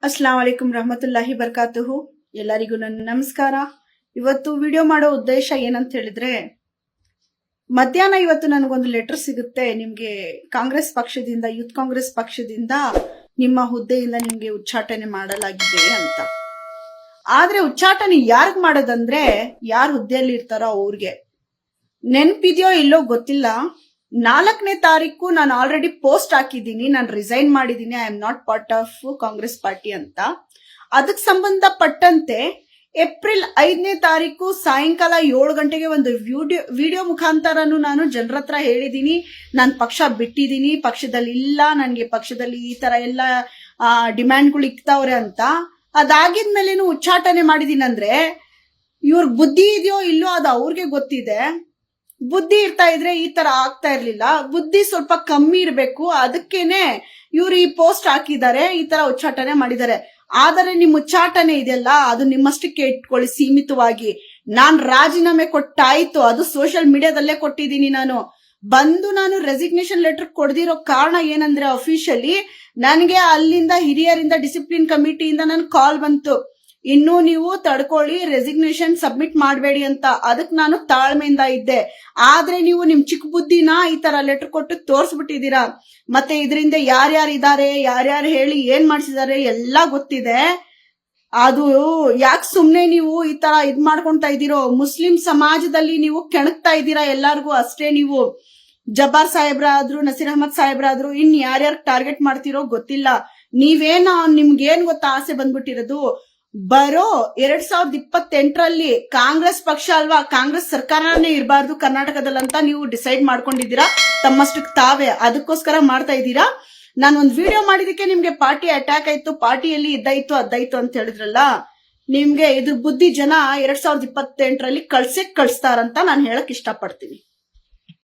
ಅಸ್ಲಾಂ ವಲೈಕುಂ ರಹಮತುಲ್ಲಾಹಿ ಬರ್ಕಾತುಹು. ಎಲ್ಲರಿಗೂ ನನ್ನ ನಮಸ್ಕಾರ. ಇವತ್ತು ವಿಡಿಯೋ ಮಾಡೋ ಉದ್ದೇಶ ಏನಂತ ಹೇಳಿದ್ರೆ, ಮಧ್ಯಾಹ್ನ ಇವತ್ತು ನನಗೊಂದು ಲೆಟರ್ ಸಿಗುತ್ತೆ. ನಿಮ್ಗೆ ಕಾಂಗ್ರೆಸ್ ಪಕ್ಷದಿಂದ, ಯೂತ್ ಕಾಂಗ್ರೆಸ್ ಪಕ್ಷದಿಂದ ನಿಮ್ಮ ಹುದ್ದೆಯಿಂದ ನಿಮ್ಗೆ ಉಚ್ಚಾಟನೆ ಮಾಡಲಾಗಿದೆ ಅಂತ. ಆದ್ರೆ ಉಚ್ಚಾಟನೆ ಯಾರಿಗ್ ಮಾಡೋದಂದ್ರೆ, ಯಾರು ಹುದ್ದೆಯಲ್ಲಿ ಇರ್ತಾರೋ ಅವ್ರಿಗೆ. ನೆನ್ಪಿದ್ಯೋ ಇಲ್ಲೋ ಗೊತ್ತಿಲ್ಲ, 4ನೇ ತಾರೀಕು ನಾನು ಆಲ್ರೆಡಿ ಪೋಸ್ಟ್ ಹಾಕಿದ್ದೀನಿ. ನಾನು ರಿಸೈನ್ ಮಾಡಿದ್ದೀನಿ. I am not part of Congress party ಅಂತ. ಅದಕ್ಕೆ ಸಂಬಂಧಪಟ್ಟಂತೆ ಏಪ್ರಿಲ್ 5ನೇ ತಾರೀಕು ಸಾಯಂಕಾಲ 7 ಗಂಟೆಗೆ ಒಂದು ವಿಡಿಯೋ ಮುಖಾಂತರನು ನಾನು ಜನರ ಹತ್ರ ಹೇಳಿದ್ದೀನಿ, ನಾನು ಪಕ್ಷ ಬಿಟ್ಟಿದ್ದೀನಿ, ಪಕ್ಷದಲ್ಲಿ ಇಲ್ಲ, ನನಗೆ ಪಕ್ಷದಲ್ಲಿ ಈ ತರ ಎಲ್ಲ ಡಿಮ್ಯಾಂಡ್ಗಳು ಇಕ್ತಾವ್ರೆ ಅಂತ. ಅದಾಗಿದ್ಮೇಲೇನು ಉಚ್ಚಾಟನೆ ಮಾಡಿದೀನಿ. ಅಂದ್ರೆ ಇವ್ರ ಬುದ್ಧಿ ಇದೆಯೋ ಇಲ್ಲೋ ಅದು ಅವ್ರಿಗೆ ಗೊತ್ತಿದೆ. ಬುದ್ಧಿ ಇರ್ತಾ ಇದ್ರೆ ಈ ತರ ಆಗ್ತಾ ಇರ್ಲಿಲ್ಲ. ಬುದ್ಧಿ ಸ್ವಲ್ಪ ಕಮ್ಮಿ ಇರ್ಬೇಕು. ಅದಕ್ಕೇನೆ ಇವ್ರು ಈ ಪೋಸ್ಟ್ ಹಾಕಿದ್ದಾರೆ, ಈ ತರ ಉಚ್ಚಾಟನೆ ಮಾಡಿದ್ದಾರೆ. ಆದರೆ ನಿಮ್ ಉಚ್ಚಾಟನೆ ಇದೆಯಲ್ಲ, ಅದು ನಿಮ್ಮಷ್ಟಕ್ಕೆ ಇಟ್ಕೊಳ್ಳಿ ಸೀಮಿತವಾಗಿ. ನಾನ್ ರಾಜೀನಾಮೆ ಕೊಟ್ಟಾಯ್ತು, ಅದು ಸೋಷಿಯಲ್ ಮೀಡಿಯಾದಲ್ಲೇ ಕೊಟ್ಟಿದ್ದೀನಿ. ನಾನು ರೆಸಿಗ್ನೇಷನ್ ಲೆಟರ್ ಕೊಡ್ದಿರೋ ಕಾರಣ ಏನಂದ್ರೆ, ಅಫಿಷಿಯಲಿ ನನಗೆ ಅಲ್ಲಿಂದ ಹಿರಿಯರಿಂದ ಡಿಸಿಪ್ಲಿನ್ ಕಮಿಟಿಯಿಂದ ನನ್ ಕಾಲ್ ಬಂತು, ಇನ್ನು ನೀವು ತಡ್ಕೊಳ್ಳಿ, ರೆಸಿಗ್ನೇಷನ್ ಸಬ್ಮಿಟ್ ಮಾಡಬೇಡಿ ಅಂತ. ಅದಕ್ಕೆ ನಾನು ತಾಳ್ಮೆಯಿಂದ ಇದ್ದೆ. ಆದ್ರೆ ನೀವು ನಿಮ್ ಚಿಕ್ಕ ಬುದ್ಧಿನ ಈ ತರ ಲೆಟರ್ ಕೊಟ್ಟು ತೋರ್ಸ್ಬಿಟ್ಟಿದೀರಾ. ಮತ್ತೆ ಇದರಿಂದ ಯಾರ್ಯಾರು ಇದಾರೆ, ಯಾರ್ಯಾರು ಹೇಳಿ ಏನ್ ಮಾಡಿಸಿದಾರೆ ಎಲ್ಲ ಗೊತ್ತಿದೆ. ಅದು ಯಾಕೆ ಸುಮ್ನೆ ನೀವು ಈ ತರ ಇದ್ ಮಾಡ್ಕೊಂತಾ ಇದ್ದೀರೋ? ಮುಸ್ಲಿಂ ಸಮಾಜದಲ್ಲಿ ನೀವು ಕೆಣಕ್ತಾ ಇದ್ದೀರಾ ಎಲ್ಲಾರ್ಗು ಅಷ್ಟೇ. ನೀವು ಜಬ್ಬಾರ್ ಸಾಹೇಬ್ರಾದ್ರು, ನಸೀರ್ ಅಹಮದ್ ಸಾಹೇಬ್ರಾದ್ರು, ಇನ್ ಯಾರ್ಯಾರು ಟಾರ್ಗೆಟ್ ಮಾಡ್ತಿರೋ ಗೊತ್ತಿಲ್ಲ. ನೀವೇನ ನಿಮ್ಗೇನ್ ಗೊತ್ತಾ ಆಸೆ ಬಂದ್ಬಿಟ್ಟಿರೋದು? ಬರೋ 2028ರಲ್ಲಿ ಕಾಂಗ್ರೆಸ್ ಪಕ್ಷ ಅಲ್ವಾ, ಕಾಂಗ್ರೆಸ್ ಸರ್ಕಾರನೇ ಇರಬಾರ್ದು ಕರ್ನಾಟಕದಲ್ಲಂತ ನೀವು ಡಿಸೈಡ್ ಮಾಡ್ಕೊಂಡಿದ್ದೀರಾ ತಮ್ಮಷ್ಟಕ್ಕೆ ತಾವೇ. ಅದಕ್ಕೋಸ್ಕರ ಮಾಡ್ತಾ ಇದ್ದೀರಾ. ನಾನು ಒಂದು ವಿಡಿಯೋ ಮಾಡಿದಕ್ಕೆ ನಿಮ್ಗೆ ಪಾರ್ಟಿ ಅಟ್ಯಾಕ್ ಆಯ್ತು, ಪಾರ್ಟಿಯಲ್ಲಿ ಇದ್ದಾಯ್ತು ಅದಾಯ್ತು ಅಂತ ಹೇಳಿದ್ರಲ್ಲ, ನಿಮ್ಗೆ ಇದ್ರ ಬುದ್ಧಿ ಜನ 2028ರಲ್ಲಿ ಕಳ್ಸೇ ಕಳಿಸ್ತಾರಂತ ನಾನು ಹೇಳಕ್ ಇಷ್ಟಪಡ್ತೀನಿ.